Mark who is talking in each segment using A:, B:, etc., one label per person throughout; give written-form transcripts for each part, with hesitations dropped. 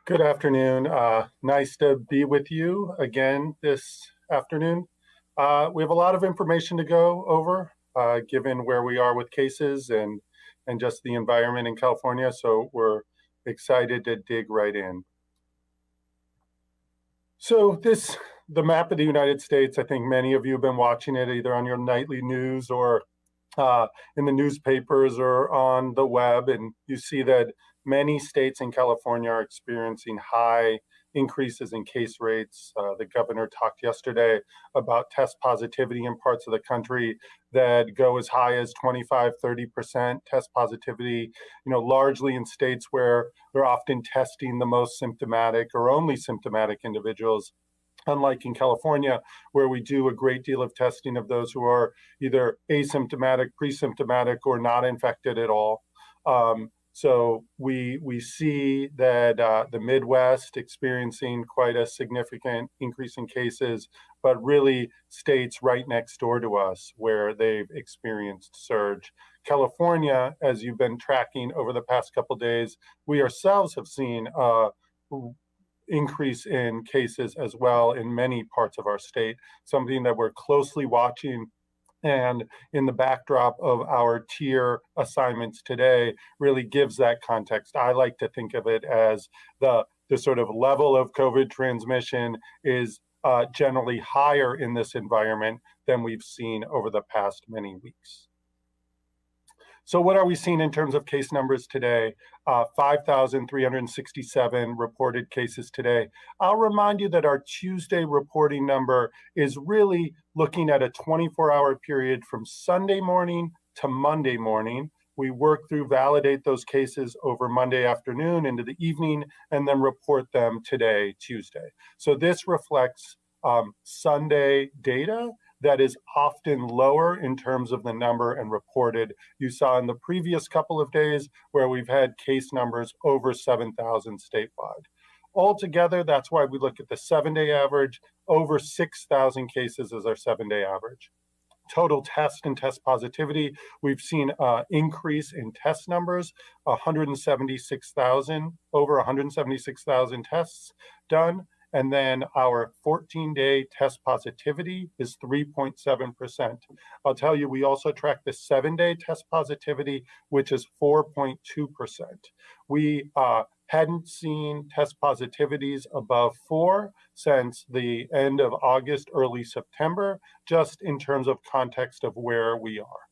A: Good afternoon. Nice to be with you again this afternoon. We have a lot of information to go over, given where we are with cases and just the environment in California. So we're excited to dig right in. So the map of the United States. I think many of you have been watching it either on your nightly news or in the newspapers or on the web, and you see that many states in California are experiencing high increases in case rates. The governor talked yesterday about test positivity in parts of the country that go as high as 25, 30% test positivity, largely in states where they're often testing the most symptomatic or only symptomatic individuals, unlike in California, where we do a great deal of testing of those who are either asymptomatic, pre-symptomatic, or not infected at all. So we see that the Midwest experiencing quite a significant increase in cases, but really states right next door to us where they've experienced surge. California, as you've been tracking over the past couple of days, we ourselves have seen increase in cases as well in many parts of our state, something that we're closely watching. And in the backdrop of our tier assignments today really gives that context. I like to think of it as the sort of level of COVID transmission is generally higher in this environment than we've seen over the past many weeks. So what are we seeing in terms of case numbers today? 5,367 reported cases today. I'll remind you that our Tuesday reporting number is really looking at a 24-hour period from Sunday morning to Monday morning. We work through, validate those cases over Monday afternoon into the evening, and then report them today, Tuesday. So this reflects Sunday data that is often lower in terms of the number and reported. You saw in the previous couple of days where we've had case numbers over 7,000 statewide. Altogether, that's why we look at the 7-day average. Over 6,000 cases is our 7-day average. Total test and test positivity, we've seen an increase in test numbers, 176,000, over 176,000 tests done. And then our 14-day test positivity is 3.7%. I'll tell you, we also track the 7-day test positivity, which is 4.2%. We hadn't seen test positivities above 4 since the end of August, early September, just in terms of context of where we are.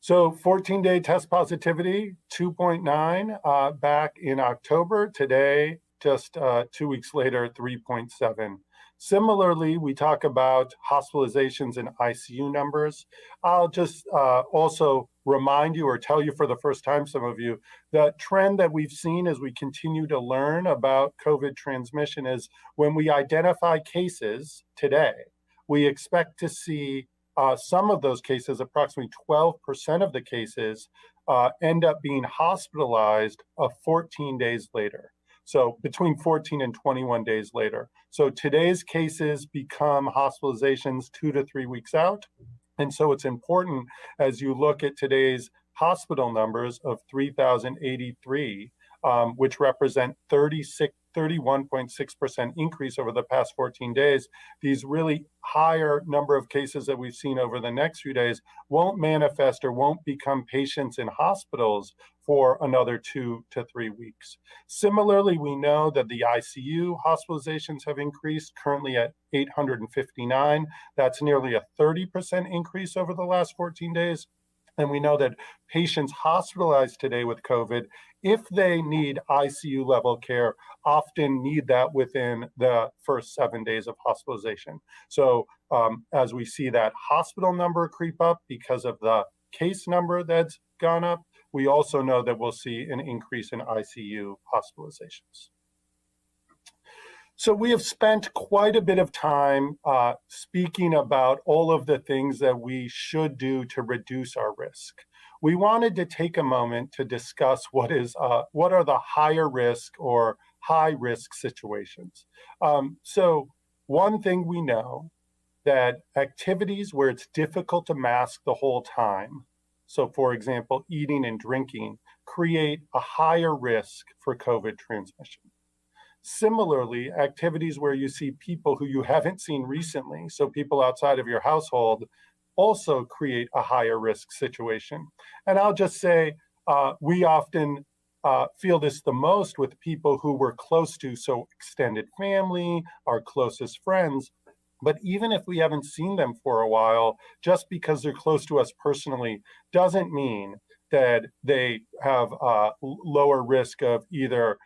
A: So 14-day test positivity, 2.9 back in October. Today, just 2 weeks later, 3.7. Similarly, we talk about hospitalizations and ICU numbers. I'll just also remind you or tell you for the first time, some of you, the trend that we've seen as we continue to learn about COVID transmission is when we identify cases today, we expect to see some of those cases, approximately 12% of the cases, end up being hospitalized 14 days later. So between 14 and 21 days later. So today's cases become hospitalizations 2 to 3 weeks out. And so it's important as you look at today's hospital numbers of 3,083, which represent 31.6% increase over the past 14 days. These really higher number of cases that we've seen over the next few days won't manifest or won't become patients in hospitals for another 2 to 3 weeks. Similarly, we know that the ICU hospitalizations have increased, currently at 859. That's nearly a 30% increase over the last 14 days. And we know that patients hospitalized today with COVID, if they need ICU level care, often need that within the first 7 days of hospitalization. So as we see that hospital number creep up because of the case number that's gone up, we also know that we'll see an increase in ICU hospitalizations. So we have spent quite a bit of time speaking about all of the things that we should do to reduce our risk. We wanted to take a moment to discuss what are the higher risk or high risk situations. So one thing we know that activities where it's difficult to mask the whole time, so for example, eating and drinking, create a higher risk for COVID transmission. Similarly, activities where you see people who you haven't seen recently, so people outside of your household, also create a higher risk situation. And I'll just say, we often feel this the most with people who we're close to, so extended family, our closest friends. But even if we haven't seen them for a while, just because they're close to us personally doesn't mean that they have a lower risk of either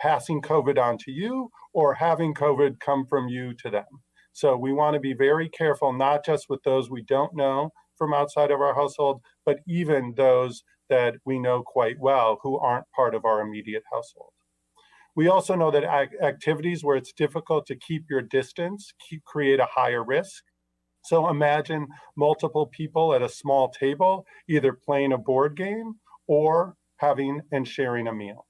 A: passing COVID on to you or having COVID come from you to them. So we want to be very careful, not just with those we don't know from outside of our household, but even those that we know quite well who aren't part of our immediate household. We also know that activities where it's difficult to keep your distance create a higher risk. So imagine multiple people at a small table, either playing a board game or having and sharing a meal.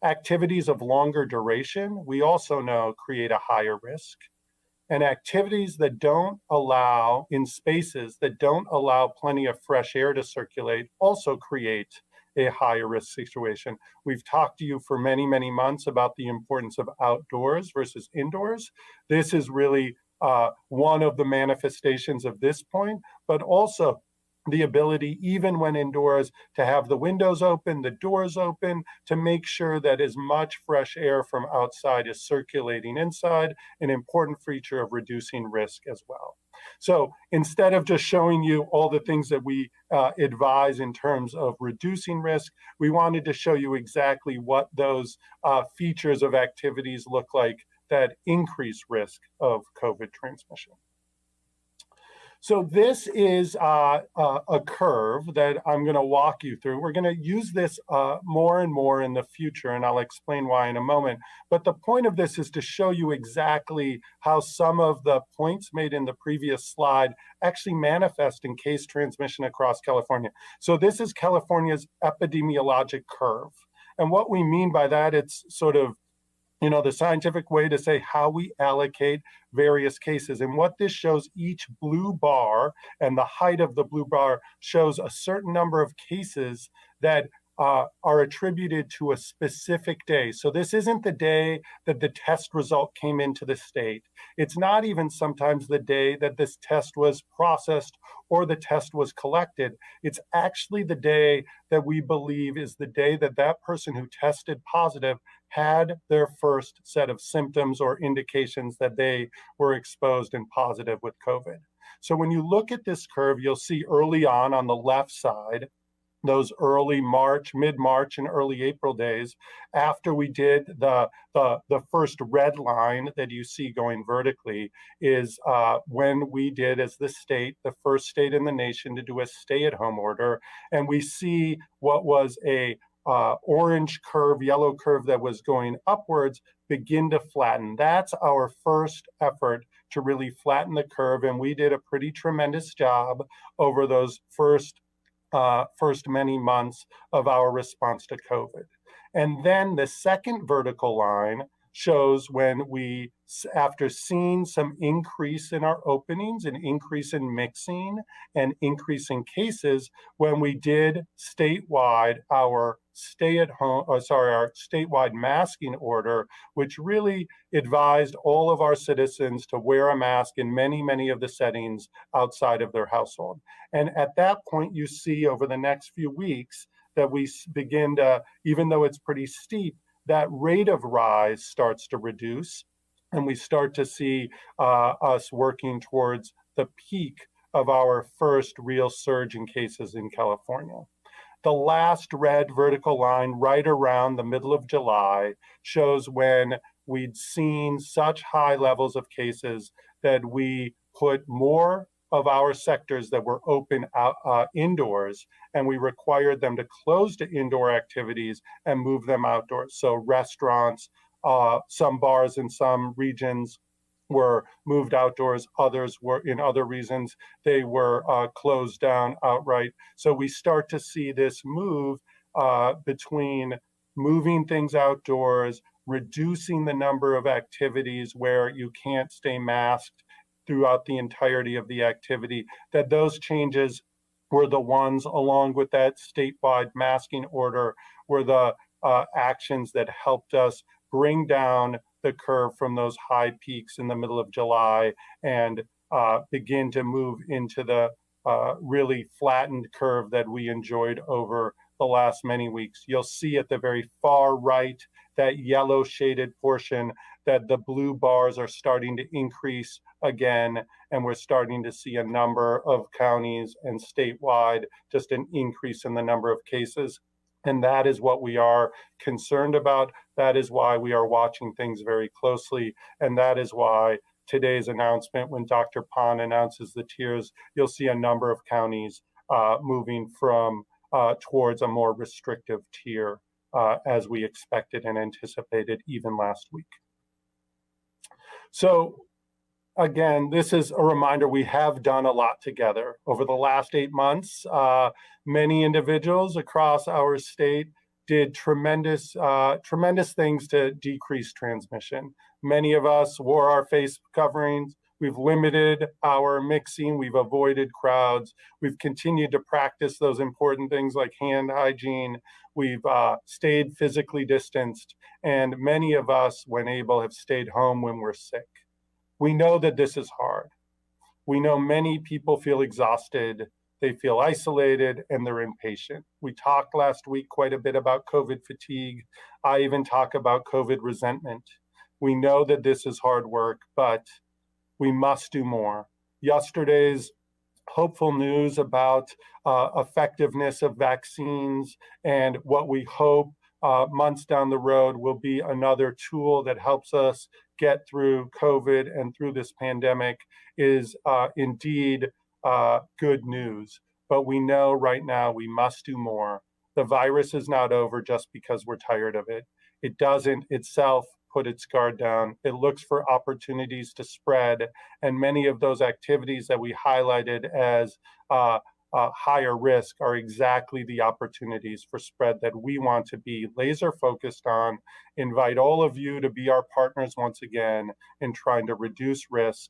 A: Activities of longer duration, we also know create a higher risk. And activities that don't allow, in spaces that don't allow plenty of fresh air to circulate, also create a higher risk situation. We've talked to you for many, many months about the importance of outdoors versus indoors. This is really one of the manifestations of this point, but also the ability, even when indoors, to have the windows open, the doors open, to make sure that as much fresh air from outside is circulating inside, an important feature of reducing risk as well. So instead of just showing you all the things that we advise in terms of reducing risk, we wanted to show you exactly what those features of activities look like that increase risk of COVID transmission. So this is a curve that I'm going to walk you through. We're going to use this more and more in the future, and I'll explain why in a moment. But the point of this is to show you exactly how some of the points made in the previous slide actually manifest in case transmission across California. So this is California's epidemiologic curve. And what we mean by that, it's sort of the scientific way to say how we allocate various cases. And what this shows, each blue bar and the height of the blue bar shows a certain number of cases that are attributed to a specific day. So this isn't the day that the test result came into the state. It's not even sometimes the day that this test was processed or the test was collected. It's actually the day that we believe is the day that that person who tested positive had their first set of symptoms or indications that they were exposed and positive with COVID. So when you look at this curve, you'll see early on the left side, those early March, mid-March and early April days, after we did the first red line that you see going vertically, is when we did, as the state, the first state in the nation to do a stay-at-home order. And we see what was a orange curve, yellow curve that was going upwards begin to flatten. That's our first effort to really flatten the curve. And we did a pretty tremendous job over those first many months of our response to COVID. And then the second vertical line shows when we, after seeing some increase in our openings, an increase in mixing, and increase in cases, when we did statewide our our statewide masking order, which really advised all of our citizens to wear a mask in many, many of the settings outside of their household. And at that point, you see over the next few weeks that we begin to, even though it's pretty steep, that rate of rise starts to reduce, and we start to see us working towards the peak of our first real surge in cases in California. The last red vertical line right around the middle of July shows when we'd seen such high levels of cases that we put more of our sectors that were open indoors, and we required them to close to indoor activities and move them outdoors. So restaurants, some bars in some regions were moved outdoors, others were in other reasons, they were closed down outright. So we start to see this move between moving things outdoors, reducing the number of activities where you can't stay masked throughout the entirety of the activity, that those changes were the ones, along with that statewide masking order, were the actions that helped us bring down the curve from those high peaks in the middle of July and begin to move into the really flattened curve that we enjoyed over the last many weeks. You'll see at the very far right, that yellow shaded portion, that the blue bars are starting to increase again, and we're starting to see a number of counties and statewide just an increase in the number of cases. And that is what we are concerned about. That is why we are watching things very closely. And that is why today's announcement, when Dr. Pan announces the tiers, you'll see a number of counties moving from towards a more restrictive tier as we expected and anticipated even last week. So again, this is a reminder we have done a lot together. Over the last 8 months, many individuals across our state did tremendous things to decrease transmission. Many of us wore our face coverings. We've limited our mixing. We've avoided crowds. We've continued to practice those important things like hand hygiene. We've stayed physically distanced. And many of us, when able, have stayed home when we're sick. We know that this is hard. We know many people feel exhausted, they feel isolated, and they're impatient. We talked last week quite a bit about COVID fatigue. I even talk about COVID resentment. We know that this is hard work, but we must do more. Yesterday's hopeful news about effectiveness of vaccines and what we hope months down the road will be another tool that helps us get through COVID and through this pandemic is indeed good news. But we know right now we must do more. The virus is not over just because we're tired of it. It doesn't itself put its guard down. It looks for opportunities to spread. And many of those activities that we highlighted as higher risk are exactly the opportunities for spread that we want to be laser focused on. Invite all of you to be our partners once again in trying to reduce risk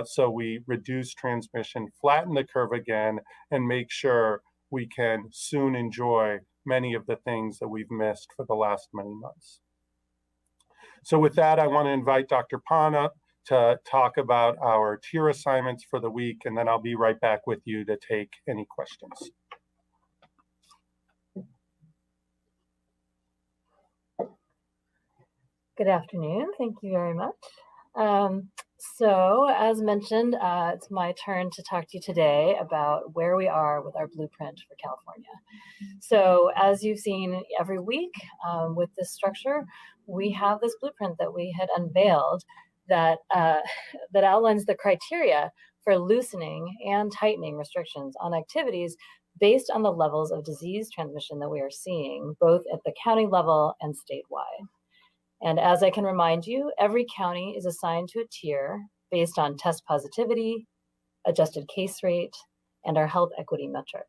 A: so we reduce transmission, flatten the curve again, and make sure we can soon enjoy many of the things that we've missed for the last many months. So with that, I want to invite Dr. Pan up to talk about our tier assignments for the week, and then I'll be right back with you to take any questions.
B: Good afternoon. Thank you very much. So as mentioned, it's my turn to talk to you today about where we are with our blueprint for California. So as you've seen every week with this structure, we have this blueprint that we had unveiled that outlines the criteria for loosening and tightening restrictions on activities based on the levels of disease transmission that we are seeing, both at the county level and statewide. And as I can remind you, every county is assigned to a tier based on test positivity, adjusted case rate, and our health equity metric.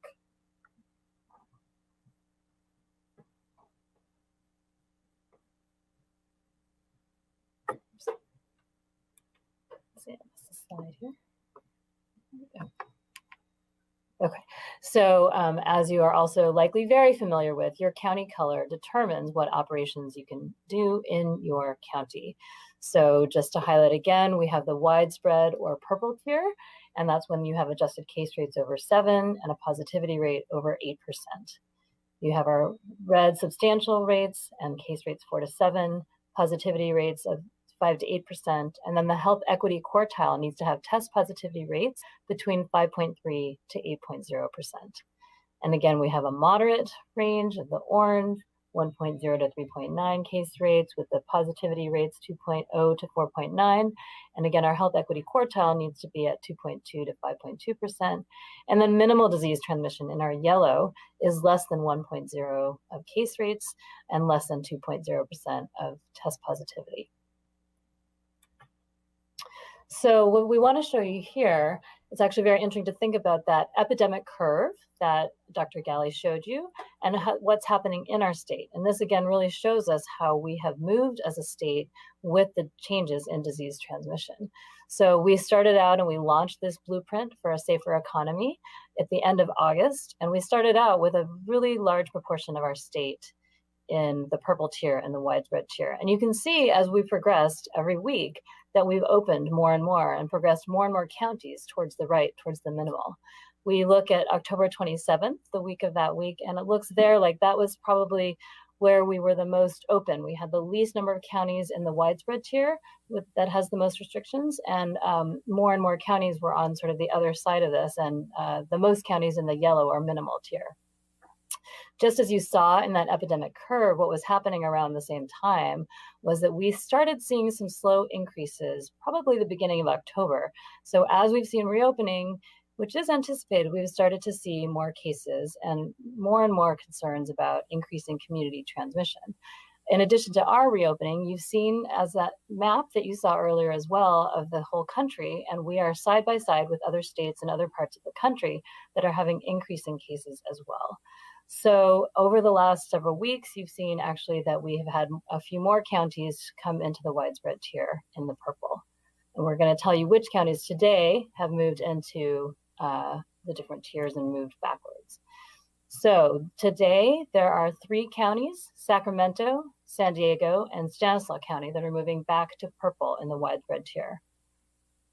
B: Let's see, that's the slide here. There we go. Okay, so as you are also likely very familiar with, your county color determines what operations you can do in your county. So just to highlight again, we have the widespread or purple tier, and that's when you have adjusted case rates over 7 and a positivity rate over 8%. You have our red substantial rates and case rates 4 to 7, positivity rates of 5 to 8%, and then the health equity quartile needs to have test positivity rates between 5.3 to 8.0%. And again, we have a moderate range of the orange, 1.0 to 3.9 case rates with the positivity rates 2.0 to 4.9. And again, our health equity quartile needs to be at 2.2 to 5.2%. And then minimal disease transmission in our yellow is less than 1.0 of case rates and less than 2.0% of test positivity. So what we want to show you here it's actually very interesting to think about that epidemic curve that Dr. Ghaly showed you and what's happening in our state. And this again really shows us how we have moved as a state with the changes in disease transmission. So we started out and we launched this blueprint for a safer economy at the end of August. And we started out with a really large proportion of our state in the purple tier and the widespread tier. And you can see as we progressed every week that we've opened more and progressed more and more counties towards the right, towards the minimal. We look at October 27th, the week of that week, and it looks there like that was probably where we were the most open. We had the least number of counties in the widespread tier that has the most restrictions, and more counties were on sort of the other side of this, and the most counties in the yellow or minimal tier. Just as you saw in that epidemic curve, what was happening around the same time was that we started seeing some slow increases, probably the beginning of October. So as we've seen reopening, which is anticipated, we've started to see more cases and more concerns about increasing community transmission. In addition to our reopening, you've seen as that map that you saw earlier as well of the whole country, and we are side by side with other states and other parts of the country that are having increasing cases as well. So over the last several weeks, you've seen actually that we have had a few more counties come into the widespread tier in the purple. And we're going to tell you which counties today have moved into the different tiers and moved backwards. So today there are 3 counties, Sacramento, San Diego, and Stanislaus County, that are moving back to purple in the widespread tier.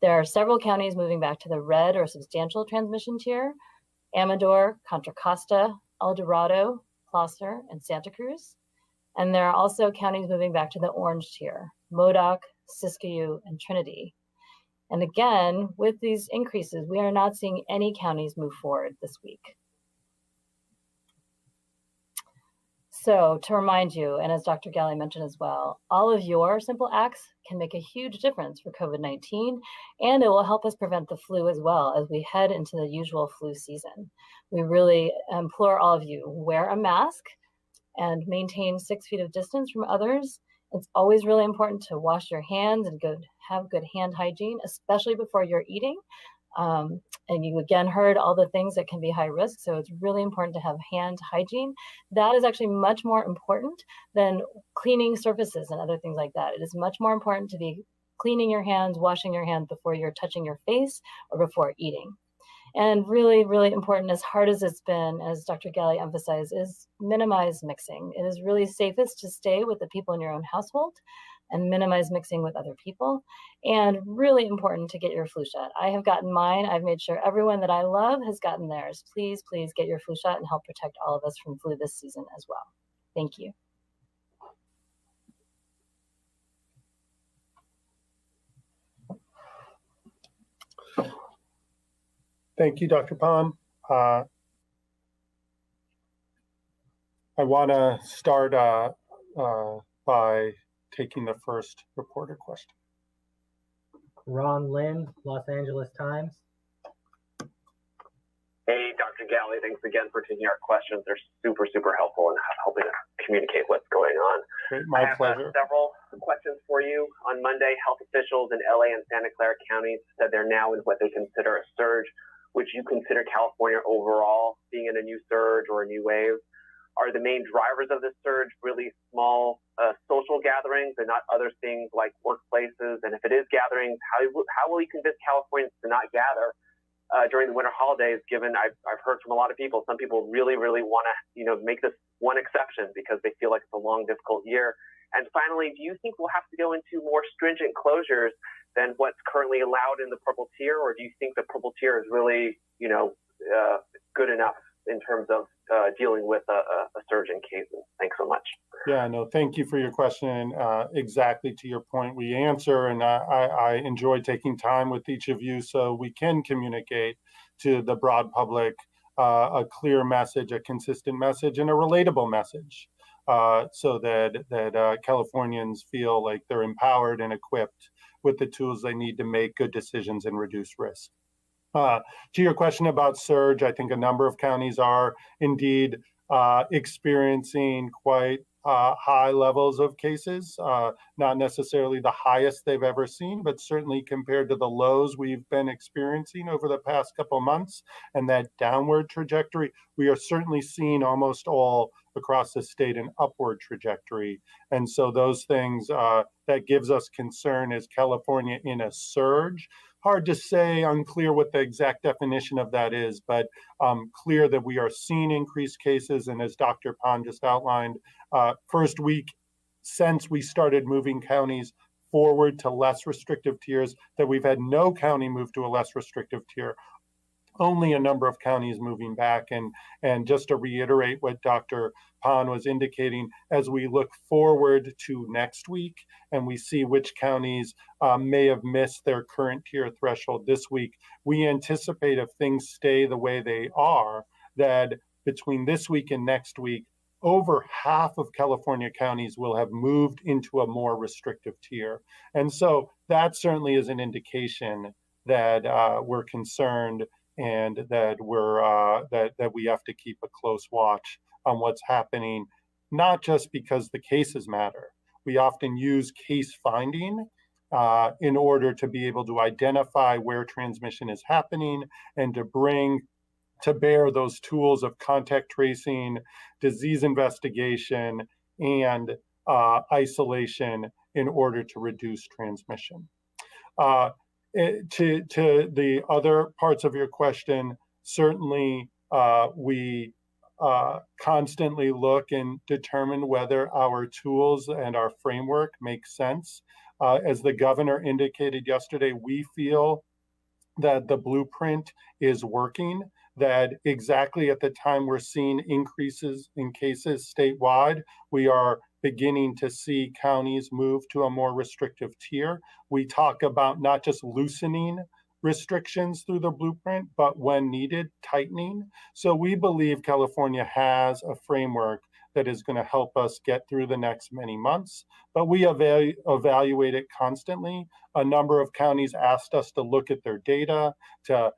B: There are several counties moving back to the red or substantial transmission tier: Amador, Contra Costa, El Dorado, Placer, and Santa Cruz. And there are also counties moving back to the orange tier: Modoc, Siskiyou, and Trinity. And again, with these increases, we are not seeing any counties move forward this week. So to remind you, and as Dr. Ghaly mentioned as well, all of your simple acts can make a huge difference for COVID-19, and it will help us prevent the flu as well as we head into the usual flu season. We really implore all of you, wear a mask and maintain 6 feet of distance from others. It's always really important to wash your hands and have good hand hygiene, especially before you're eating. And you again heard all the things that can be high risk, so it's really important to have hand hygiene. That is actually much more important than cleaning surfaces and other things like that. It is much more important to be cleaning your hands, washing your hands before you're touching your face or before eating. And really, really important, as hard as it's been, as Dr. Ghaly emphasized, is minimize mixing. It is really safest to stay with the people in your own household and minimize mixing with other people. And really important to get your flu shot. I have gotten mine. I've made sure everyone that I love has gotten theirs. Please, please get your flu shot and help protect all of us from flu this season as well. Thank you.
A: Thank you, Dr. Pon. I want to start by taking the first reporter question.
C: Ron Lynn, Los Angeles Times.
D: Hey, Dr. Ghaly, thanks again for taking our questions. They're super, super helpful in helping us communicate what's going on.
A: Great, my pleasure.
D: Several questions for you. On Monday, health officials in LA and Santa Clara counties said they're now in what they consider a surge. Would you consider California overall being in a new surge or a new wave? Are the main drivers of this surge really small social gatherings and not other things like workplaces? And if it is gatherings, how will you convince Californians to not gather during the winter holidays, given I've heard from a lot of people, some people really, really want to make this one exception because they feel like it's a long, difficult year. And finally, do you think we'll have to go into more stringent closures than what's currently allowed in the purple tier, or do you think the purple tier is really, good enough in terms of dealing with a surge in cases? Thanks so much.
A: Yeah, no, thank you for your question. Exactly to your point, we answer, and I enjoy taking time with each of you so we can communicate to the broad public a clear message, a consistent message, and a relatable message. So that Californians feel like they're empowered and equipped with the tools they need to make good decisions and reduce risk. To your question about surge, I think a number of counties are indeed experiencing quite high levels of cases, not necessarily the highest they've ever seen, but certainly compared to the lows we've been experiencing over the past couple of months and that downward trajectory, we are certainly seeing almost all across the state an upward trajectory. And so those things that gives us concern. Is California in a surge? Hard to say, unclear what the exact definition of that is, but clear that we are seeing increased cases. And as Dr. Pond just outlined, first week since we started moving counties forward to less restrictive tiers, that we've had no county move to a less restrictive tier, only a number of counties moving back. And just to reiterate what Dr. Pond was indicating, as we look forward to next week and we see which counties may have missed their current tier threshold this week, we anticipate if things stay the way they are, that between this week and next week, over half of California counties will have moved into a more restrictive tier. And so that certainly is an indication that we're concerned and that that we have to keep a close watch on what's happening, not just because the cases matter. We often use case finding in order to be able to identify where transmission is happening and to bring to bear those tools of contact tracing, disease investigation, and isolation in order to reduce transmission. To the other parts of your question, certainly we constantly look and determine whether our tools and our framework make sense. As the governor indicated yesterday, we feel that the blueprint is working, that exactly at the time we're seeing increases in cases statewide, we are beginning to see counties move to a more restrictive tier. We talk about not just loosening restrictions through the blueprint, but when needed, tightening. So we believe California has a framework that is going to help us get through the next many months, but we evaluate it constantly. A number of counties asked us to look at their data, to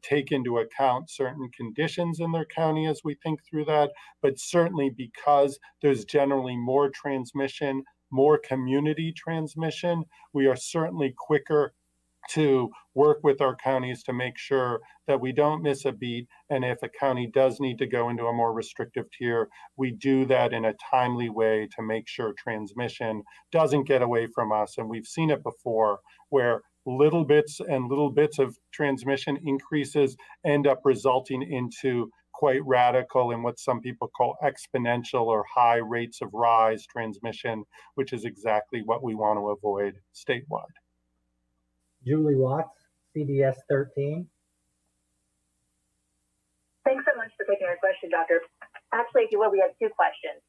A: take into account certain conditions in their county as we think through that. But certainly because there's generally more transmission, more community transmission, we are certainly quicker to work with our counties to make sure that we don't miss a beat. And if a county does need to go into a more restrictive tier, we do that in a timely way to make sure transmission doesn't get away from us. And we've seen it before where little bits of transmission increases end up resulting into quite radical and what some people call exponential or high rates of rise transmission, which is exactly what we want to avoid statewide.
C: Julie Watts, CDS 13.
E: Thanks so much for taking our question, Doctor. Actually, if you will, we have two questions.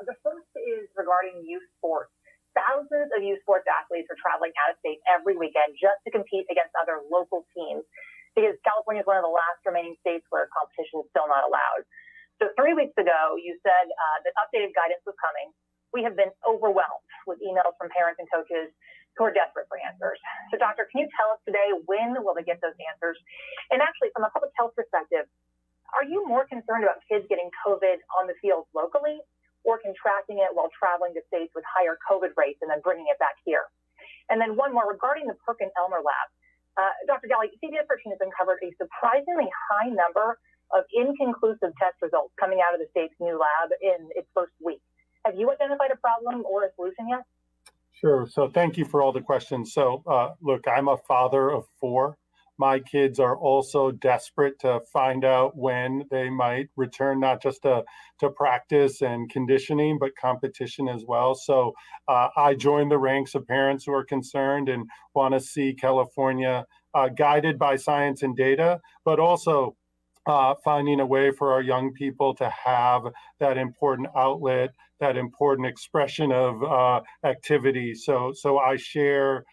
E: The first is regarding youth sports. Thousands of youth sports athletes are traveling out of state every weekend just to compete against other local teams because California is one of the last remaining states where competition is still not allowed. So 3 weeks ago, you said that updated guidance was coming. We have been overwhelmed with emails from parents and coaches who are desperate for answers. So doctor, can you tell us today, when will they get those answers? And actually, from a public health perspective, are you more concerned about kids getting COVID on the field locally or contracting it while traveling to states with higher COVID rates and then bringing it back here? And then one more regarding the Perkin-Elmer lab. Dr. Ghaly, CBS 13 has uncovered a surprisingly high number of inconclusive test results coming out of the state's new lab in its first week. Have you identified a problem or a solution yet?
A: Sure. So thank you for all the questions. So look, I'm a father of 4. My kids are also desperate to find out when they might return, not just to practice and conditioning, but competition as well. So I join the ranks of parents who are concerned and want to see California guided by science and data, but also finding a way for our young people to have that important outlet, that important expression of activity. So I share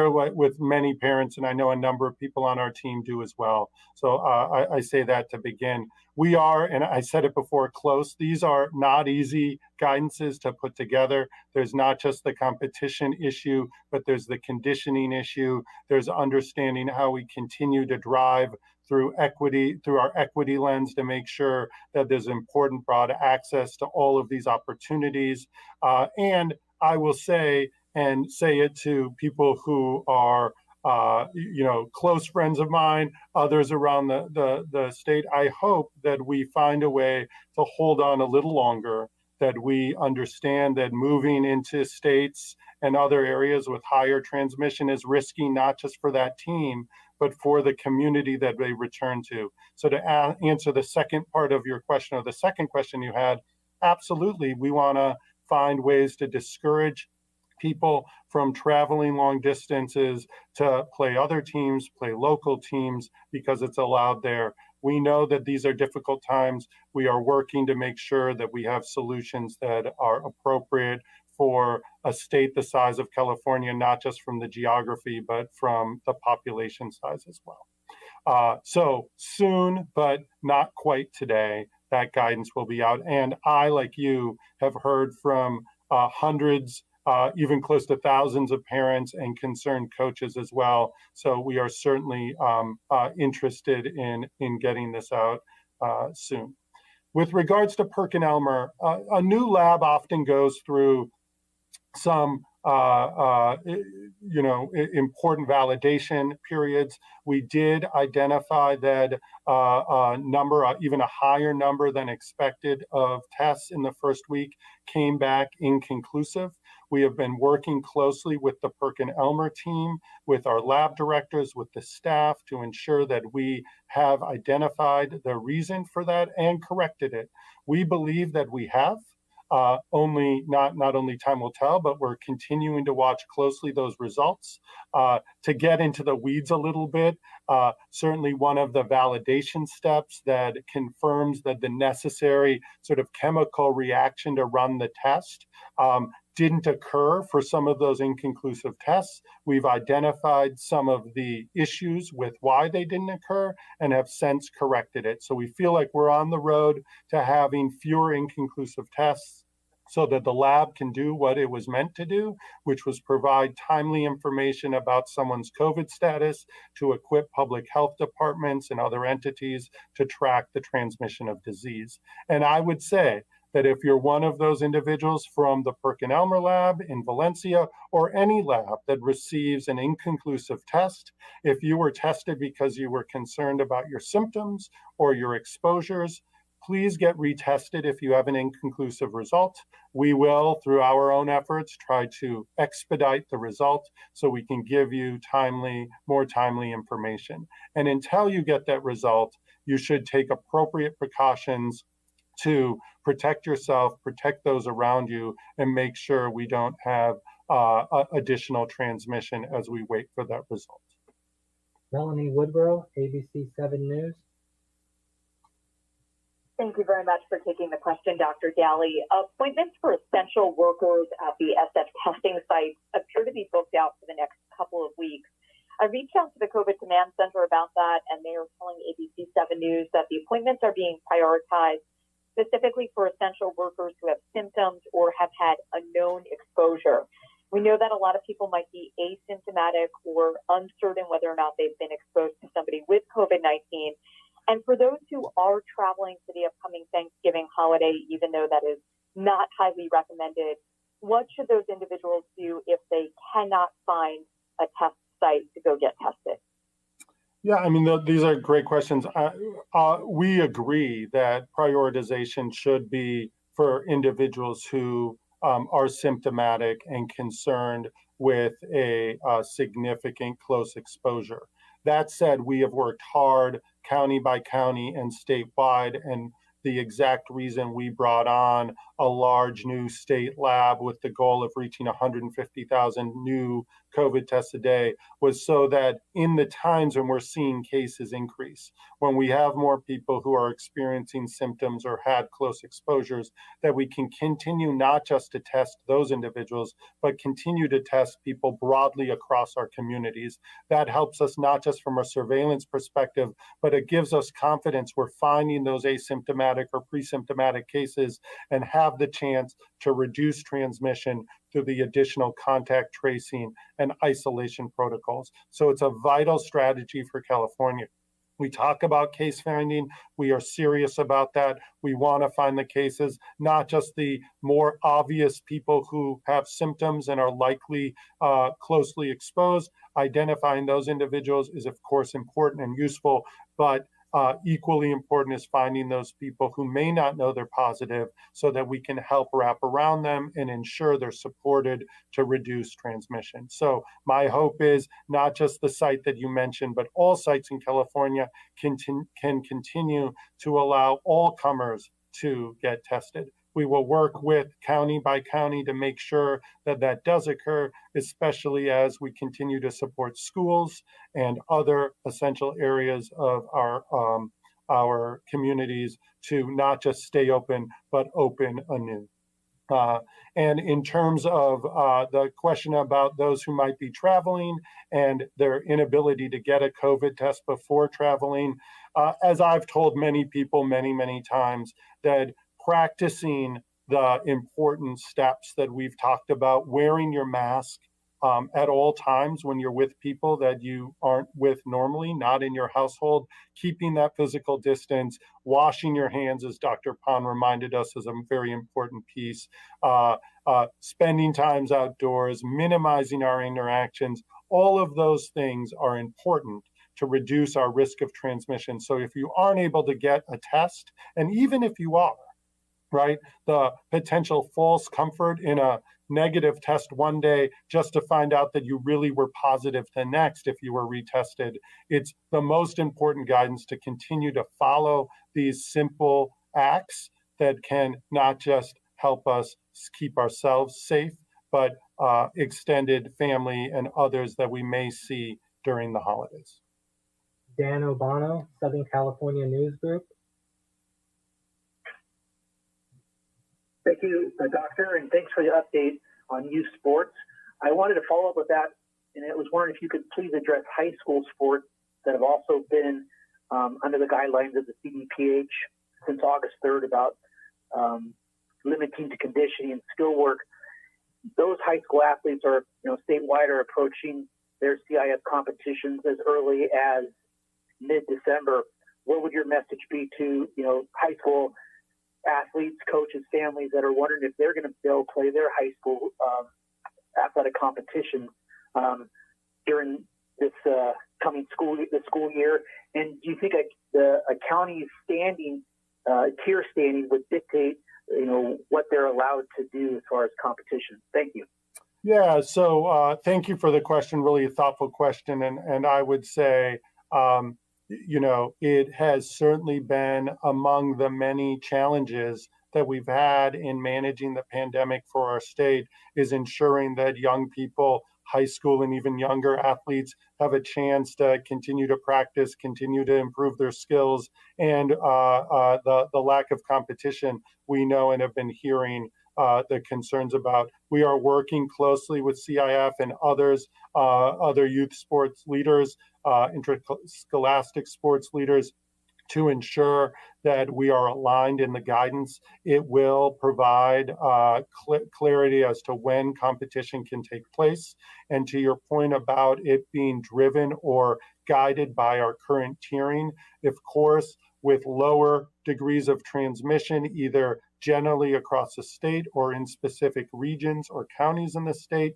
A: with many parents, and I know a number of people on our team do as well. So I say that to begin. We are, and I said it before, close. These are not easy guidances to put together. There's not just the competition issue, but there's the conditioning issue. There's understanding how we continue to drive through our equity lens to make sure that there's important broad access to all of these opportunities. And I will say it to people who are close friends of mine, others around the state. I hope that we find a way to hold on a little longer, that we understand that moving into states and other areas with higher transmission is risky, not just for that team, but for the community that they return to. So to answer the second part of your question, or the second question you had, absolutely, we want to find ways to discourage people from traveling long distances to play other teams, play local teams, because it's allowed there. We know that these are difficult times. We are working to make sure that we have solutions that are appropriate for a state the size of California, not just from the geography, but from the population size as well. So soon, but not quite today, that guidance will be out. And I, like you, have heard from hundreds, even close to thousands of parents and concerned coaches as well. So we are certainly interested in getting this out soon. With regards to PerkinElmer, a new lab often goes through some important validation periods. We did identify that a number, even a higher number than expected, of tests in the first week came back inconclusive. We have been working closely with the PerkinElmer team, with our lab directors, with the staff, to ensure that we have identified the reason for that and corrected it. We believe that we have. Not only time will tell, but we're continuing to watch closely those results. To get into the weeds a little bit, certainly one of the validation steps that confirms that the necessary sort of chemical reaction to run the test didn't occur for some of those inconclusive tests. We've identified some of the issues with why they didn't occur and have since corrected it. So we feel like we're on the road to having fewer inconclusive tests, so that the lab can do what it was meant to do, which was provide timely information about someone's COVID status to equip public health departments and other entities to track the transmission of disease. And I would say that if you're one of those individuals from the PerkinElmer lab in Valencia, or any lab that receives an inconclusive test, if you were tested because you were concerned about your symptoms or your exposures, please get retested if you have an inconclusive result. We will, through our own efforts, try to expedite the result so we can give you more timely information. And until you get that result, you should take appropriate precautions to protect yourself, protect those around you, and make sure we don't have additional transmission as we wait for that result.
C: Melanie Woodrow, ABC 7 News.
E: Thank you very much for taking the question, Dr. Ghaly. Appointments for essential workers at the SF testing sites appear to be booked out for the next couple of weeks. I reached out to the COVID Command Center about that, and they are telling ABC 7 News that the appointments are being prioritized specifically for essential workers who have symptoms or have had a known exposure. We know that a lot of people might be asymptomatic or uncertain whether or not they've been exposed to somebody with COVID-19. And for those who are traveling to the upcoming Thanksgiving holiday, even though that is not highly recommended, what should those individuals do if they cannot find a test site to go get tested?
A: Yeah, I mean, these are great questions. We agree that prioritization should be for individuals who are symptomatic and concerned with a significant close exposure. That said, we have worked hard county by county and statewide, and the exact reason we brought on a large new state lab with the goal of reaching 150,000 new COVID tests a day was so that in the times when we're seeing cases increase, when we have more people who are experiencing symptoms or had close exposures, that we can continue not just to test those individuals, but continue to test people broadly across our communities. That helps us not just from a surveillance perspective, but it gives us confidence we're finding those asymptomatic or pre-symptomatic cases and have the chance to reduce transmission through the additional contact tracing and isolation protocols. So it's a vital strategy for California. We talk about case finding. We are serious about that. We want to find the cases, not just the more obvious people who have symptoms and are likely closely exposed. Identifying those individuals is, of course, important and useful, but equally important is finding those people who may not know they're positive so that we can help wrap around them and ensure they're supported to reduce transmission. So my hope is not just the site that you mentioned, but all sites in California can continue to allow all comers to get tested. We will work with county by county to make sure that that does occur, especially as we continue to support schools and other essential areas of our communities to not just stay open, but open anew. And in terms of the question about those who might be traveling and their inability to get a COVID test before traveling, as I've told many people many times, that practicing the important steps that we've talked about, wearing your mask at all times when you're with people that you aren't with normally, not in your household, keeping that physical distance, washing your hands, as Dr. Pond reminded us, is a very important piece, spending times outdoors, minimizing our interactions. All of those things are important to reduce our risk of transmission. So if you aren't able to get a test, and even if you are, right, the potential false comfort in a negative test one day just to find out that you really were positive the next if you were retested. It's the most important guidance to continue to follow these simple acts that can not just help us keep ourselves safe, but extended family and others that we may see during the holidays.
C: Dan Obano, Southern California News Group.
F: Thank you, Doctor, and thanks for the update on youth sports. I wanted to follow up with that, and I was wondering if you could please address high school sports that have also been under the guidelines of the CDPH since August 3rd about limiting to conditioning and skill work. Those high school athletes are, statewide are approaching their CIS competitions as early as mid-December. What would your message be to, high school athletes, coaches, families that are wondering if they're going to be able to play their high school athletic competition during this coming school year? And do you think a county's standing, tier standing would dictate, what they're allowed to do as far as competition? Thank you.
A: Yeah, so thank you for the question, really a thoughtful question. And I would say, it has certainly been among the many challenges that we've had in managing the pandemic for our state is ensuring that young people, high school and even younger athletes have a chance to continue to practice, continue to improve their skills, and the lack of competition we know and have been hearing the concerns about. We are working closely with CIF and others, other youth sports leaders, interscholastic sports leaders, to ensure that we are aligned in the guidance. It will provide clarity as to when competition can take place. And to your point about it being driven or guided by our current tiering, of course, with lower degrees of transmission, either generally across the state or in specific regions or counties in the state,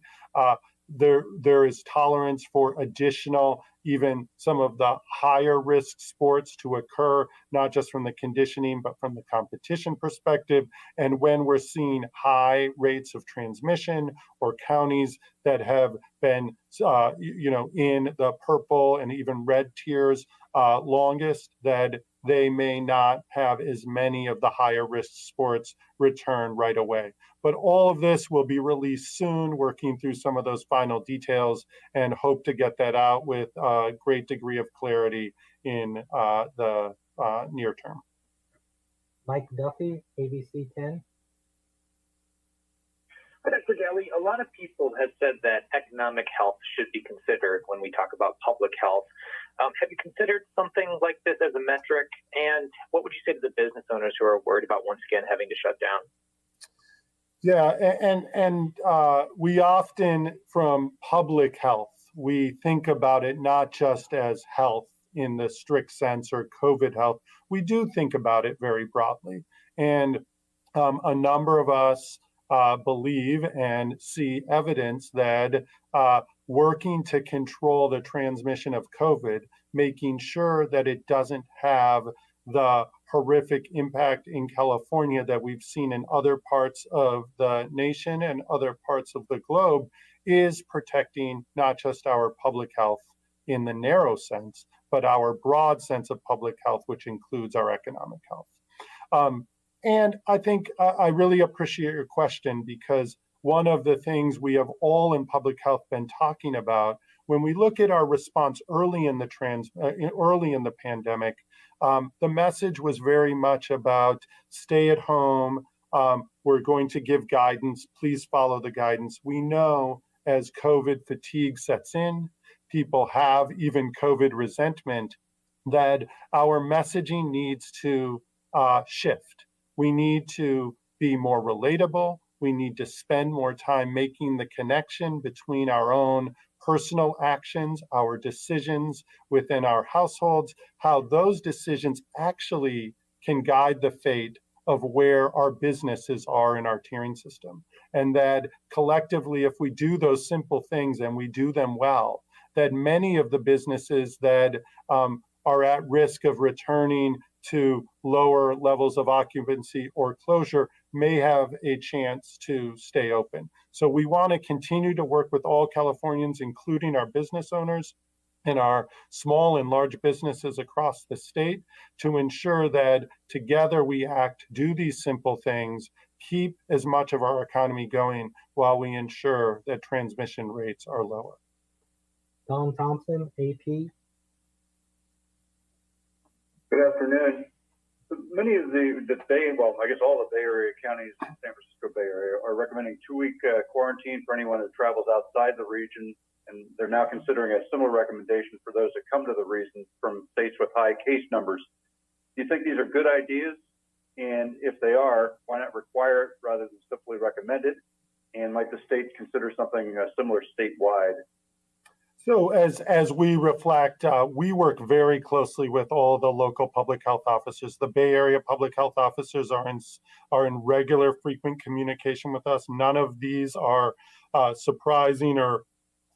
A: there is tolerance for additional, even some of the higher risk sports to occur, not just from the conditioning, but from the competition perspective. And when we're seeing high rates of transmission or counties that have been, in the purple and even red tiers longest, that they may not have as many of the higher risk sports return right away. But all of this will be released soon, working through some of those final details, and hope to get that out with a great degree of clarity in the near term.
C: Mike Duffy, ABC 10.
G: Dr. Ghaly, a lot of people have said that economic health should be considered when we talk about public health. Have you considered something like this as a metric? And what would you say to the business owners who are worried about once again having to shut down?
A: Yeah, and we often, from public health, we think about it not just as health in the strict sense or COVID health. We do think about it very broadly. And a number of us believe and see evidence that working to control the transmission of COVID, making sure that it doesn't have the horrific impact in California that we've seen in other parts of the nation and other parts of the globe, is protecting not just our public health in the narrow sense, but our broad sense of public health, which includes our economic health. And I think I really appreciate your question, because one of the things we have all in public health been talking about, when we look at our response early in the pandemic, the message was very much about stay at home. We're going to give guidance. Please follow the guidance. We know as COVID fatigue sets in, people have even COVID resentment, that our messaging needs to shift. We need to be more relatable. We need to spend more time making the connection between our own personal actions, our decisions within our households, how those decisions actually can guide the fate of where our businesses are in our tiering system. And that collectively, if we do those simple things and we do them well, that many of the businesses that are at risk of returning to lower levels of occupancy or closure may have a chance to stay open. So we want to continue to work with all Californians, including our business owners and our small and large businesses across the state, to ensure that together we act, do these simple things, keep as much of our economy going while we ensure that transmission rates are lower.
C: Tom Thompson, AP.
H: Good afternoon. Many of the Bay, well, I guess all the Bay Area counties, San Francisco Bay Area, are recommending 2-week quarantine for anyone who travels outside the region, and they're now considering a similar recommendation for those that come to the region from states with high case numbers. Do you think these are good ideas? And if they are, why not require it rather than simply recommend it? And might the states consider something similar statewide?
A: So as we reflect, we work very closely with all the local public health officers. The Bay Area public health officers are in regular, frequent communication with us. None of these are surprising or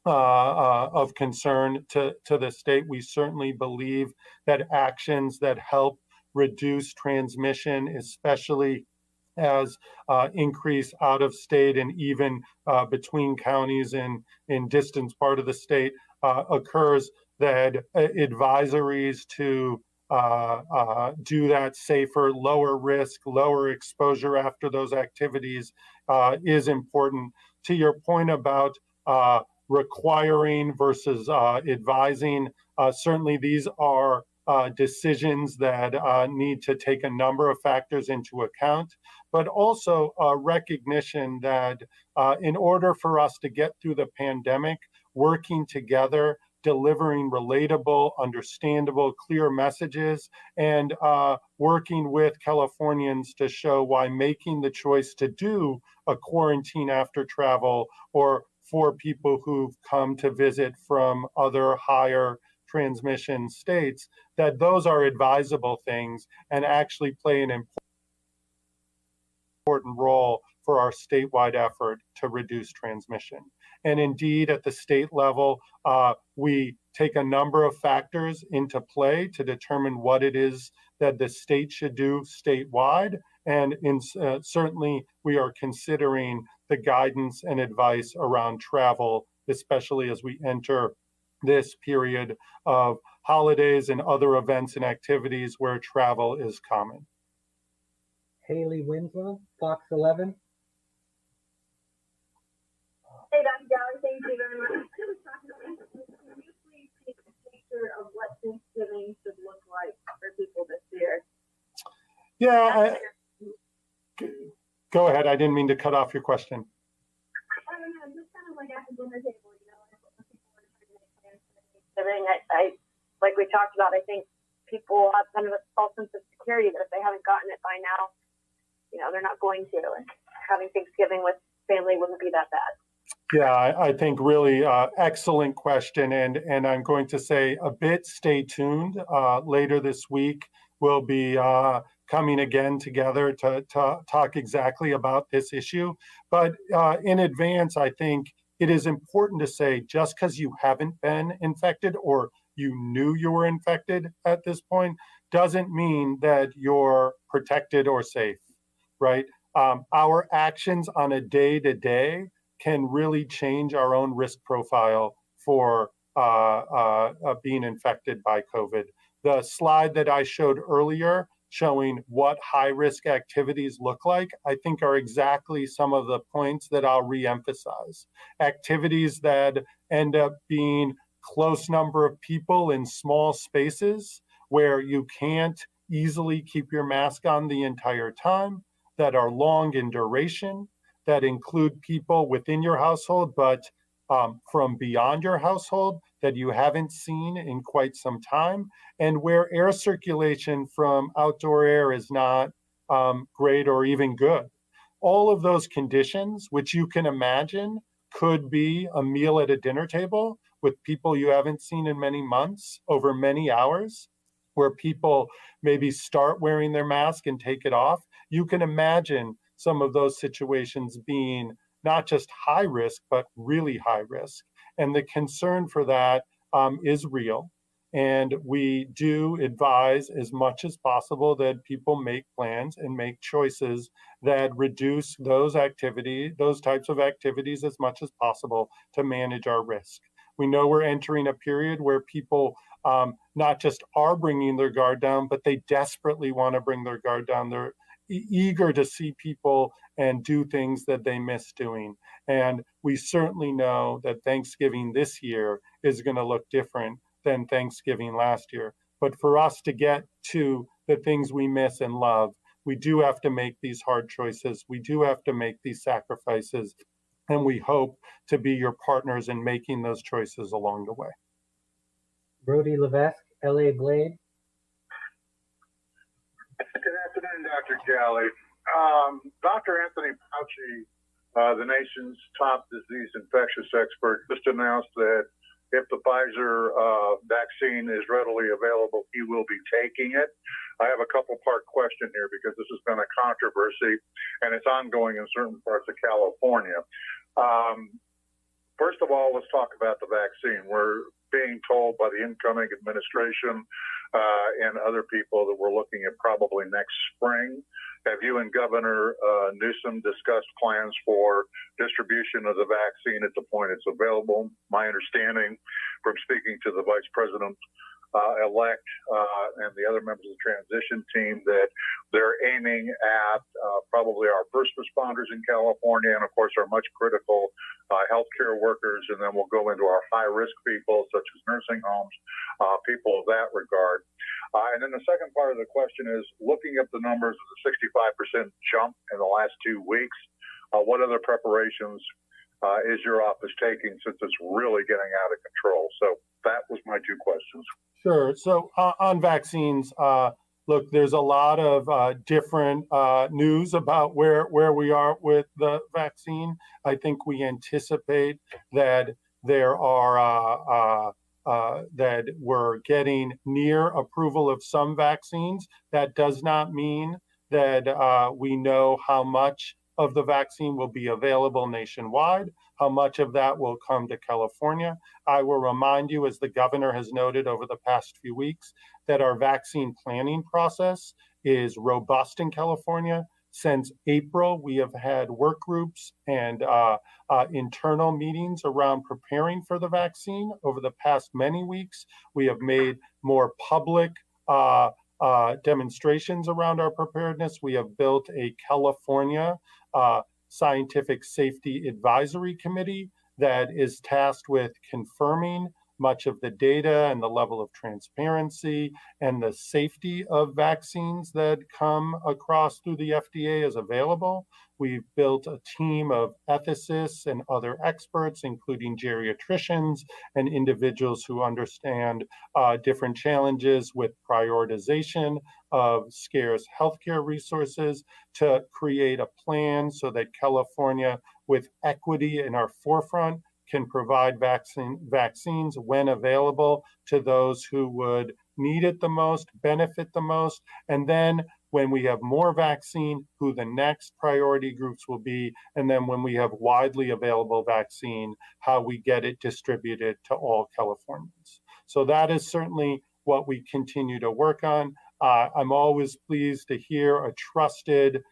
A: of concern to the state. We certainly believe that actions that help reduce transmission, especially as increase out of state and even between counties in distant part of the state occurs, that advisories to do that safer, lower risk, lower exposure after those activities is important. To your point about requiring versus advising, certainly these are decisions that need to take a number of factors into account, but also a recognition that in order for us to get through the pandemic, working together, delivering relatable, understandable, clear messages, and working with Californians to show why making the choice to do a quarantine after travel, or for people who've come to visit from other higher transmission states, that those are advisable things and actually play an important role for our statewide effort to reduce transmission. And indeed, at the state level, we take a number of factors into play to determine what it is that the state should do statewide. And certainly, we are considering the guidance and advice around travel, especially as we enter this period of holidays and other events and activities where travel is common.
C: Haley Winslow, Fox 11.
E: Hey, Dr. Ghaly, thank you very much. Can you please take a picture of what Thanksgiving should look like for people this year?
A: Yeah, go ahead. I didn't mean to cut off your question.
E: I don't know, just kind of like at the dinner table, you know, like what people are trying to make plans for Thanksgiving. I like we talked about, I think people have kind of a false sense of security that if they haven't gotten it by now, you know, they're not going to. And having Thanksgiving with family wouldn't be that bad.
A: Yeah, I think really excellent question, and I'm going to say a bit stay tuned. Later this week, we'll be coming again together to talk exactly about this issue. But in advance, I think it is important to say just because you haven't been infected or you knew you were infected at this point doesn't mean that you're protected or safe, right? Our actions on a day-to-day can really change our own risk profile for being infected by COVID. The slide that I showed earlier showing what high-risk activities look like, I think are exactly some of the points that I'll reemphasize. Activities that end up being close number of people in small spaces where you can't easily keep your mask on the entire time, that are long in duration, that include people within your household, but from beyond your household that you haven't seen in quite some time, and where air circulation from outdoor air is not great or even good. All of those conditions, which you can imagine could be a meal at a dinner table with people you haven't seen in many months over many hours, where people maybe start wearing their mask and take it off. You can imagine some of those situations being not just high risk, but really high risk. And the concern for that is real. And we do advise as much as possible that people make plans and make choices that reduce those types of activities as much as possible to manage our risk. We know we're entering a period where people not just are bringing their guard down, but they desperately want to bring their guard down. They're eager to see people and do things that they miss doing. And we certainly know that Thanksgiving this year is going to look different than Thanksgiving last year. But for us to get to the things we miss and love, we do have to make these hard choices. We do have to make these sacrifices. And we hope to be your partners in making those choices along the way.
C: Brody Levesque, LA Blade.
H: Good afternoon, Dr. Ghaly. Dr. Anthony Fauci, the nation's top disease infectious expert, just announced that if the Pfizer vaccine is readily available, he will be taking it. I have a couple-part question here because this has been a controversy and it's ongoing in certain parts of California. First of all, let's talk about the vaccine. We're being told by the incoming administration and other people that we're looking at probably next spring. Have you and Governor Newsom discussed plans for distribution of the vaccine at the point it's available? My understanding from speaking to the Vice President elect and the other members of the transition team that they're aiming at probably our first responders in California and, of course, our much critical healthcare workers, and then we'll go into our high-risk people such as nursing homes, people of that regard. And then the second part of the question is, looking at the numbers of the 65% jump in the last 2 weeks, what other preparations is your office taking since it's really getting out of control? So that was my two questions.
A: Sure. So on vaccines, look, there's a lot of different news about where we are with the vaccine. I think we anticipate that there are that we're getting near approval of some vaccines. That does not mean that we know how much of the vaccine will be available nationwide, how much of that will come to California. I will remind you, as the governor has noted over the past few weeks, that our vaccine planning process is robust in California. Since April, we have had work groups and internal meetings around preparing for the vaccine. Over the past many weeks, we have made more public demonstrations around our preparedness. We have built a California Scientific Safety Advisory Committee that is tasked with confirming much of the data and the level of transparency and the safety of vaccines that come across through the FDA as available. We've built a team of ethicists and other experts, including geriatricians and individuals who understand different challenges with prioritization of scarce healthcare resources to create a plan so that California with equity in our forefront, can provide vaccines when available to those who would need it the most, benefit the most, and then when we have more vaccine, who the next priority groups will be, and then when we have widely available vaccine, how we get it distributed to all Californians. So that is certainly what we continue to work on. I'm always pleased to hear a trusted,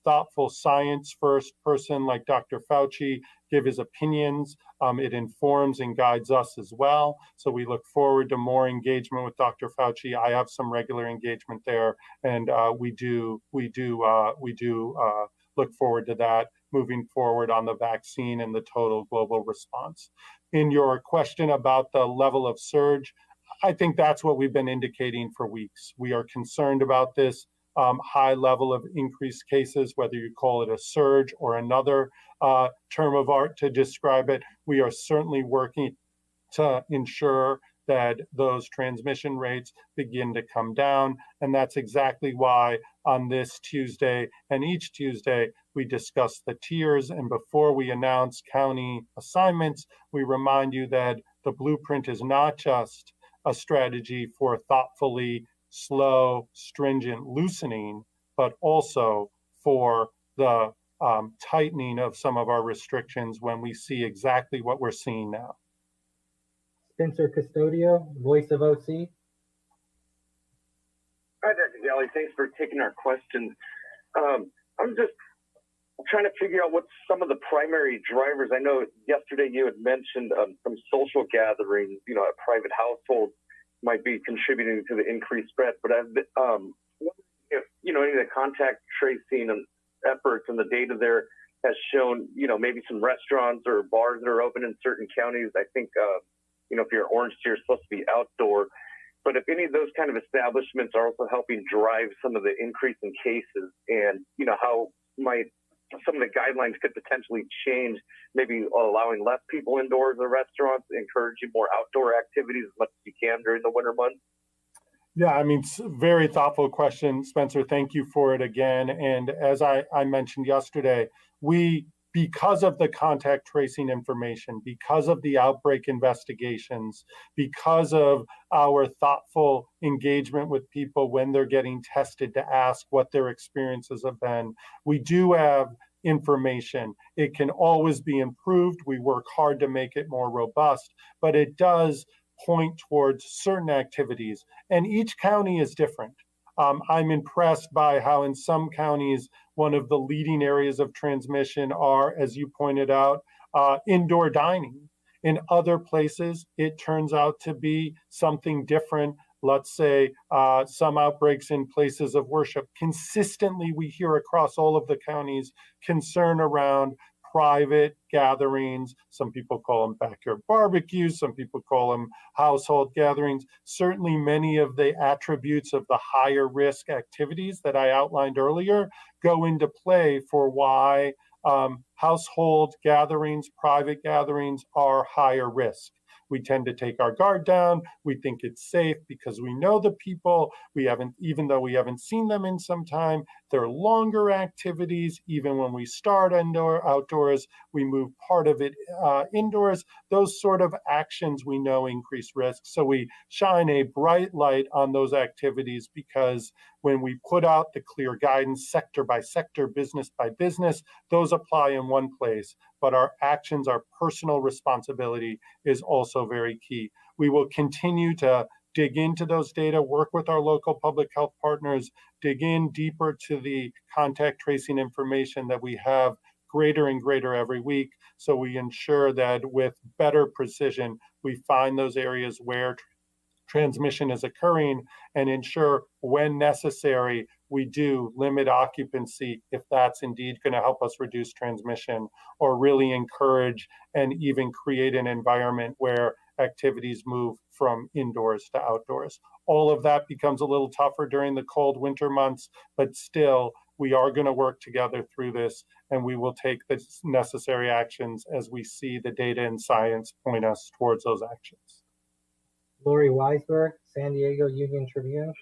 A: thoughtful science-first person like Dr. Fauci give his opinions. It informs and guides us as well. So we look forward to more engagement with Dr. Fauci. I have some regular engagement there, and we do look forward to that moving forward on the vaccine and the total global response. In your question about the level of surge, I think that's what we've been indicating for weeks. We are concerned about this high level of increased cases, whether you call it a surge or another term of art to describe it. We are certainly working to ensure that those transmission rates begin to come down. And that's exactly why on this Tuesday and each Tuesday, we discuss the tiers. And before we announce county assignments, we remind you that the blueprint is not just a strategy for thoughtfully slow, stringent loosening, but also for the tightening of some of our restrictions when we see exactly what we're seeing now.
C: Spencer Custodio, Voice of OC.
I: Hi, Dr. Ghaly. Thanks for taking our questions. I'm just trying to figure out what some of the primary drivers. I know yesterday you had mentioned some social gatherings, you know, at private households might be contributing to the increased spread. But if you know, any of the contact tracing and efforts and the data there has shown, you know, maybe some restaurants or bars that are open in certain counties. I think, you know, if you're orange tier, you're supposed to be outdoor. But if any of those kind of establishments are also helping drive some of the increase in cases, and, you know, how might some of the guidelines could potentially change, maybe allowing less people indoors in restaurants, encouraging more outdoor activities as much as you can during the winter months?
A: Yeah, I mean, very thoughtful question, Spencer. Thank you for it again. And as I mentioned yesterday, because of the contact tracing information, because of the outbreak investigations, because of our thoughtful engagement with people when they're getting tested to ask what their experiences have been, we do have information. It can always be improved. We work hard to make it more robust, but it does point towards certain activities. And each county is different. I'm impressed by how in some counties, one of the leading areas of transmission are, as you pointed out, indoor dining. In other places, it turns out to be something different. Let's say some outbreaks in places of worship. Consistently, we hear across all of the counties concern around private gatherings. Some people call them backyard barbecues. Some people call them household gatherings. Certainly many of the attributes of the higher risk activities that I outlined earlier go into play for why household gatherings, private gatherings are higher risk. We tend to take our guard down. We think it's safe because we know the people. Even though we haven't seen them in some time, they're longer activities. Even when we start outdoors, we move part of it indoors. Those sort of actions we know increase risk. So we shine a bright light on those activities because when we put out the clear guidance, sector by sector, business by business, those apply in one place. But our actions, our personal responsibility is also very key. We will continue to dig into those data, work with our local public health partners, dig in deeper to the contact tracing information that we have greater and greater every week. So we ensure that with better precision, we find those areas where transmission is occurring and ensure when necessary, we do limit occupancy if that's indeed going to help us reduce transmission or really encourage and even create an environment where activities move from indoors to outdoors. All of that becomes a little tougher during the cold winter months, but still we are going to work together through this and we will take the necessary actions as we see the data and science point us towards those actions.
C: Lori Weisberg, San Diego Union Tribune.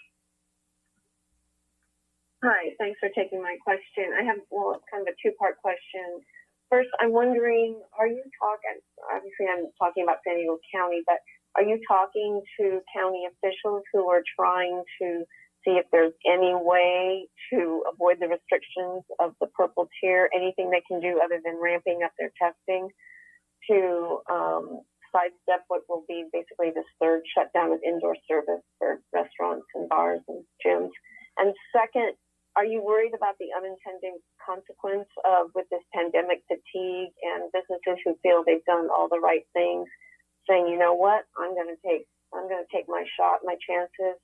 J: Hi, thanks for taking my question. I have, well, it's kind of a two-part question.
E: First, I'm wondering, are you talking, obviously I'm talking about San Diego County, but are you talking to county officials who are trying to see if there's any way to avoid the restrictions of the purple tier, anything they can do other than ramping up their testing to sidestep what will be basically this third shutdown of indoor service for restaurants and bars and gyms? And second, are you worried about the unintended consequence of with this pandemic fatigue and businesses who feel they've done all the right things, saying, you know what, I'm going to take my shot, my chances,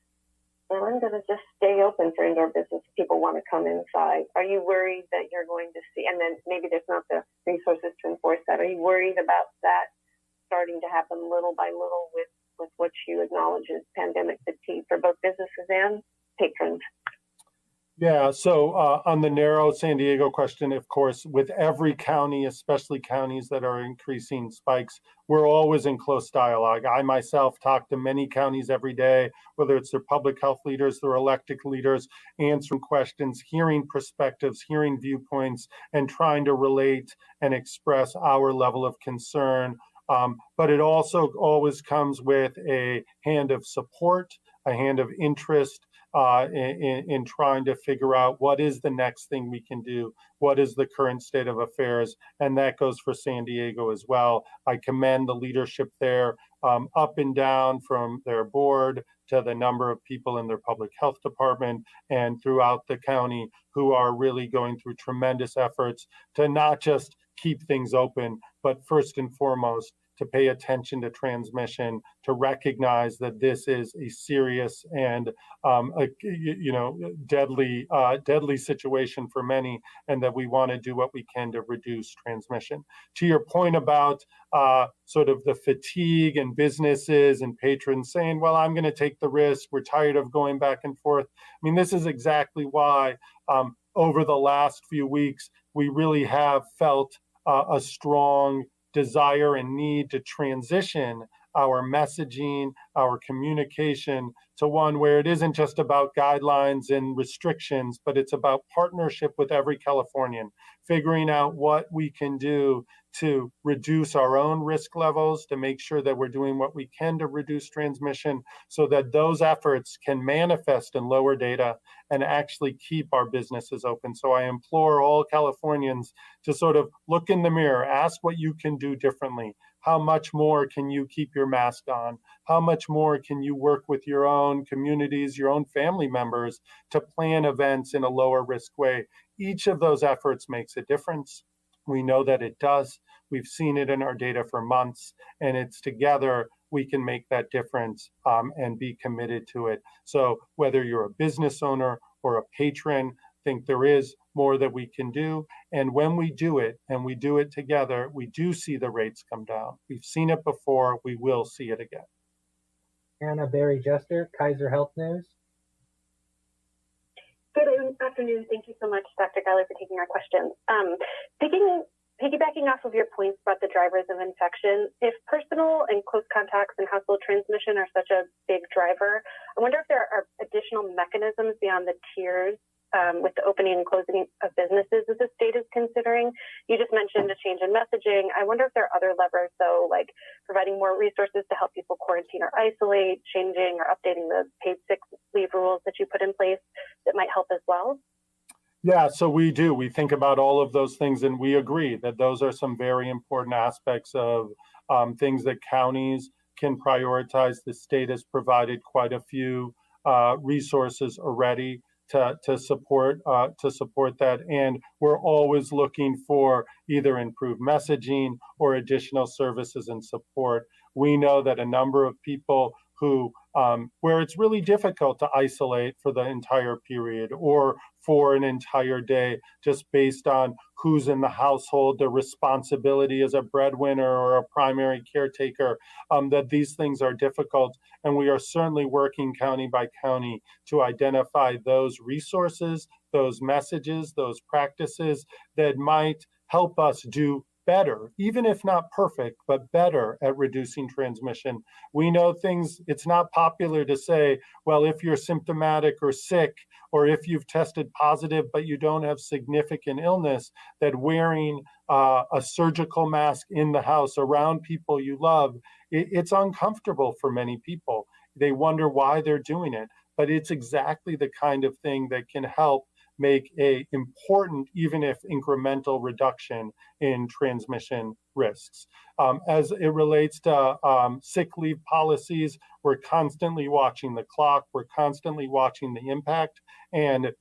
E: and I'm going to just stay open for indoor business if people want to come inside? Are you worried that you're going to see, and then maybe there's not the resources to enforce that? Are you worried about that starting to happen little by little with what you acknowledge as pandemic fatigue for both businesses and patrons?
A: Yeah, so on the narrow San Diego question, of course, with every county, especially counties that are increasing spikes, we're always in close dialogue. I myself talk to many counties every day, whether it's their public health leaders, their elected leaders, answering questions, hearing perspectives, hearing viewpoints, and trying to relate and express our level of concern. But it also always comes with a hand of support, a hand of interest, in trying to figure out what is the next thing we can do, what is the current state of affairs, and that goes for San Diego as well. I commend the leadership there, up and down from their board to the number of people in their public health department and throughout the county who are really going through tremendous efforts to not just keep things open, but first and foremost, to pay attention to transmission, to recognize that this is a serious and deadly situation for many, and that we want to do what we can to reduce transmission. To your point about sort of the fatigue and businesses and patrons saying, well, I'm going to take the risk, we're tired of going back and forth. I mean, this is exactly why over the last few weeks, we really have felt a strong desire and need to transition our messaging, our communication to one where it isn't just about guidelines and restrictions, but it's about partnership with every Californian, figuring out what we can do to reduce our own risk levels, to make sure that we're doing what we can to reduce transmission so that those efforts can manifest in lower data and actually keep our businesses open. So I implore all Californians to sort of look in the mirror, ask what you can do differently. How much more can you keep your mask on? How much more can you work with your own communities, your own family members to plan events in a lower risk way? Each of those efforts makes a difference. We know that it does. We've seen it in our data for months, and it's together we can make that difference and be committed to it. So whether you're a business owner or a patron, I think there is more that we can do. And when we do it, and we do it together, we do see the rates come down. We've seen it before, we will see it again.
C: Anna Berry Jester, Kaiser Health News.
J: Good afternoon. Thank you so much, Dr. Ghaly, for taking our questions. Piggybacking off of your points about the drivers of infection, if personal and close contacts and household transmission are such a big driver, I wonder if there are additional mechanisms beyond the tiers with the opening and closing of businesses that the state is considering. You just mentioned a change in messaging. I wonder if there are other levers, though, like providing more resources to help people quarantine or isolate, changing or updating the paid sick leave rules that you put in place that might help as well.
A: Yeah, so we do. We think about all of those things, and we agree that those are some very important aspects of things that counties can prioritize. The state has provided quite a few resources already to support that, and we're always looking for either improved messaging or additional services and support. We know that a number of people who where it's really difficult to isolate for the entire period or for an entire day, just based on who's in the household, the responsibility as a breadwinner or a primary caretaker, that these things are difficult. And we are certainly working county by county to identify those resources, those messages, those practices that might help us do better, even if not perfect, but better at reducing transmission. We know things, it's not popular to say, well, if you're symptomatic or sick, or if you've tested positive, but you don't have significant illness, that wearing a surgical mask in the house around people you love, it's uncomfortable for many people. They wonder why they're doing it, but it's exactly the kind of thing that can help make a important, even if incremental, reduction in transmission risks. As it relates to sick leave policies, we're constantly watching the clock, we're constantly watching the impact, and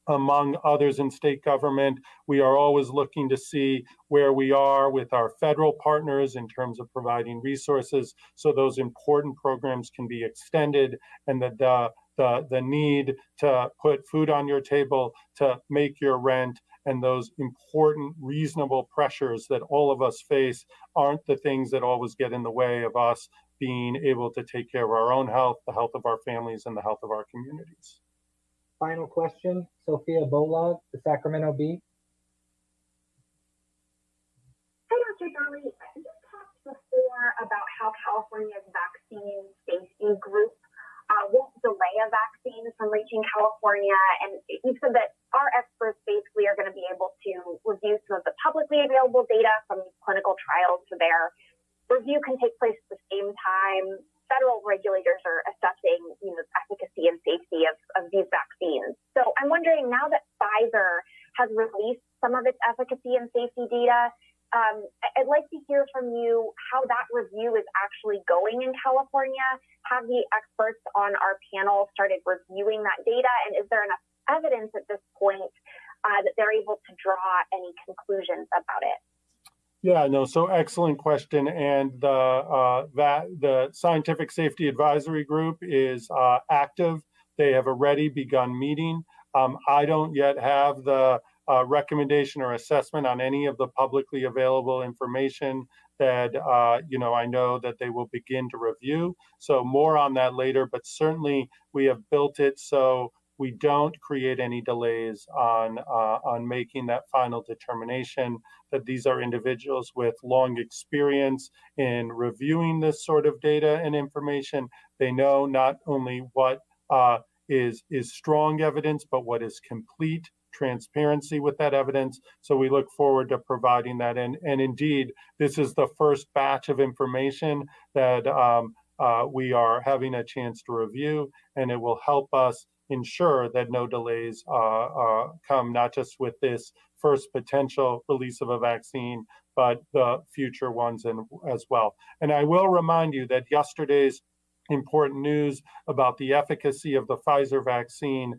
A: among others in state government, we are always looking to see where we are with our federal partners in terms of providing resources so those important programs can be extended, and that the need to put food on your table, to make your rent, and those important, reasonable pressures that all of us face aren't the things that always get in the way of us being able to take care of our own health, the health of our families, and the health of our communities.
C: Final question, Sophia Bolog, the Sacramento Bee.
E: Hi, Dr. Ghaly. You talked before about how California's vaccine safety group won't delay a vaccine from reaching California. And you said that our experts basically are going to be able to review some of the publicly available data from clinical trials, so their review can take place at the same time federal regulators are assessing, the efficacy and safety of these vaccines. So I'm wondering, now that Pfizer has released some of its efficacy and safety data, I'd like to hear from you how that review is actually going in California. Have the experts on our panel started reviewing that data? And is there enough evidence at this point that they're able to draw any conclusions about it?
A: Yeah, no, so excellent question. And the Scientific Safety Advisory Group is active. They have already begun meeting. I don't yet have the recommendation or assessment on any of the publicly available information that, I know that they will begin to review. So more on that later, but certainly we have built it so we don't create any delays on making that final determination, that these are individuals with long experience in reviewing this sort of data and information. They know not only what is strong evidence, but what is complete transparency with that evidence. So we look forward to providing that. And indeed, this is the first batch of information that we are having a chance to review, and it will help us ensure that no delays come, not just with this first potential release of a vaccine, but the future ones as well. And I will remind you that yesterday's important news about the efficacy of the Pfizer vaccine,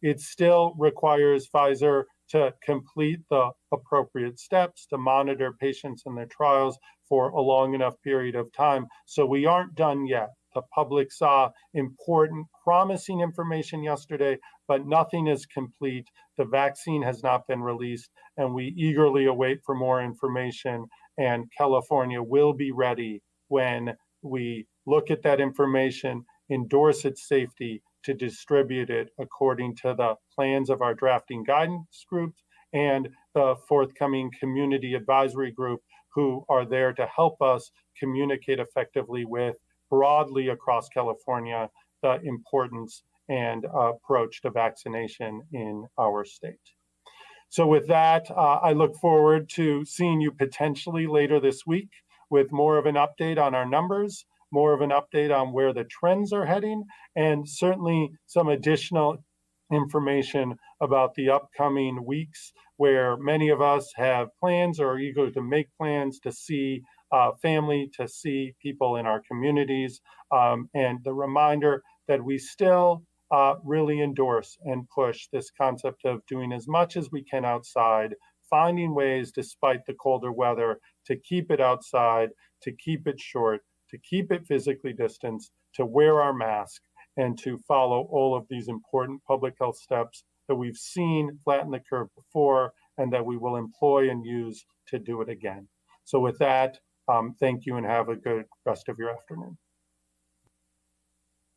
A: it still requires Pfizer to complete the appropriate steps to monitor patients in their trials for a long enough period of time. So we aren't done yet. The public saw important, promising information yesterday, but nothing is complete. The vaccine has not been released, and we eagerly await for more information. And California will be ready when we look at that information, endorse its safety, to distribute it according to the plans of our drafting guidance groups and the forthcoming community advisory group, who are there to help us communicate effectively with broadly across California the importance and approach to vaccination in our state. So with that, I look forward to seeing you potentially later this week with more of an update on our numbers, more of an update on where the trends are heading, and certainly some additional information about the upcoming weeks, where many of us have plans or are eager to make plans to see family, to see people in our communities, and the reminder that we still really endorse and push this concept of doing as much as we can outside, finding ways despite the colder weather to keep it outside, to keep it short, to keep it physically distanced, to wear our mask, and to follow all of these important public health steps that we've seen flatten the curve before, and that we will employ and use to do it again. So with that, thank you and have a good rest of your afternoon.